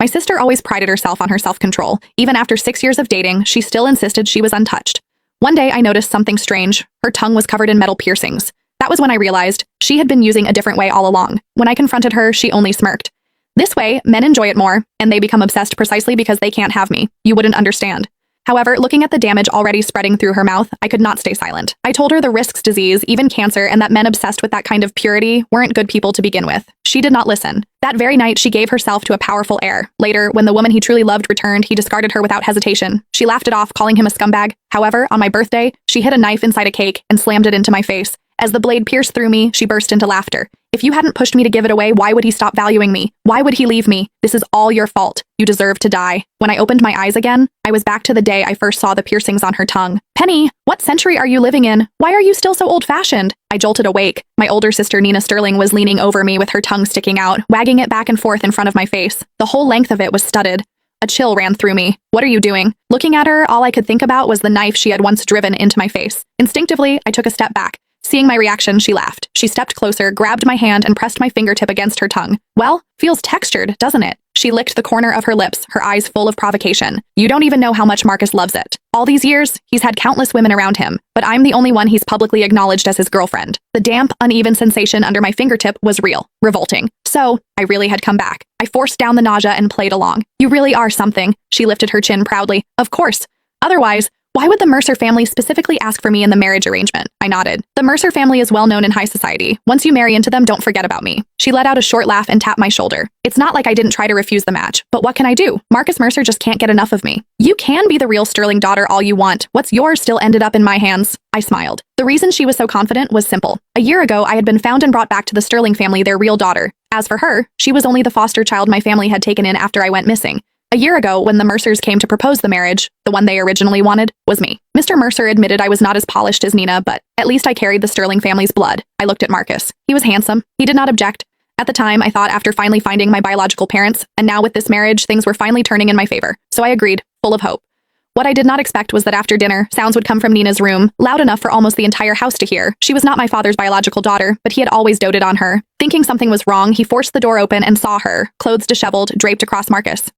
My sister always prided herself on her self-control. Even after 6 years of dating, she still insisted she was untouched. One day, I noticed something strange. Her tongue was covered in metal piercings. That was when I realized she had been using a different way all along. When I confronted her, she only smirked. This way, men enjoy it more, and they become obsessed precisely because they can't have me. You wouldn't understand. However, looking at the damage already spreading through her mouth, I could not stay silent. I told her the risks, disease, even cancer, and that men obsessed with that kind of purity weren't good people to begin with. She did not listen. That very night, she gave herself to a powerful heir. Later, when the woman he truly loved returned, he discarded her without hesitation. She laughed it off, calling him a scumbag. However, on my birthday, she hid a knife inside a cake and slammed it into my face. As the blade pierced through me, she burst into laughter. If you hadn't pushed me to give it away, why would he stop valuing me? Why would he leave me? This is all your fault. You deserve to die. When I opened my eyes again, I was back to the day I first saw the piercings on her tongue. Penny, what century are you living in? Why are you still so old-fashioned? I jolted awake. My older sister Nina Sterling was leaning over me with her tongue sticking out, wagging it back and forth in front of my face. The whole length of it was studded. A chill ran through me. What are you doing? Looking at her, all I could think about was the knife she had once driven into my face. Instinctively, I took a step back. Seeing my reaction, she laughed. She stepped closer, grabbed my hand, and pressed my fingertip against her tongue. Well, feels textured, doesn't it? She licked the corner of her lips, her eyes full of provocation. You don't even know how much Marcus loves it. All these years, he's had countless women around him, but I'm the only one he's publicly acknowledged as his girlfriend. The damp, uneven sensation under my fingertip was real, revolting. So, I really had come back. I forced down the nausea and played along. You really are something. She lifted her chin proudly. Of course. Otherwise, why would the Mercer family specifically ask for me in the marriage arrangement? I nodded. The Mercer family is well known in high society. Once you marry into them, don't forget about me. She let out a short laugh and tapped my shoulder. It's not like I didn't try to refuse the match, but what can I do? Marcus Mercer just can't get enough of me. You can be the real Sterling daughter all you want. What's yours still ended up in my hands. I smiled. The reason she was so confident was simple. A year ago, I had been found and brought back to the Sterling family their real daughter. As for her, she was only the foster child my family had taken in after I went missing. A year ago, when the Mercers came to propose the marriage, the one they originally wanted was me. Mr. Mercer admitted I was not as polished as Nina, but at least I carried the Sterling family's blood. I looked at Marcus. He was handsome. He did not object. At the time, I thought after finally finding my biological parents, and now with this marriage, things were finally turning in my favor. So I agreed, full of hope. What I did not expect was that after dinner, sounds would come from Nina's room, loud enough for almost the entire house to hear. She was not my father's biological daughter, but he had always doted on her. Thinking something was wrong, he forced the door open and saw her, clothes disheveled, draped across Marcus.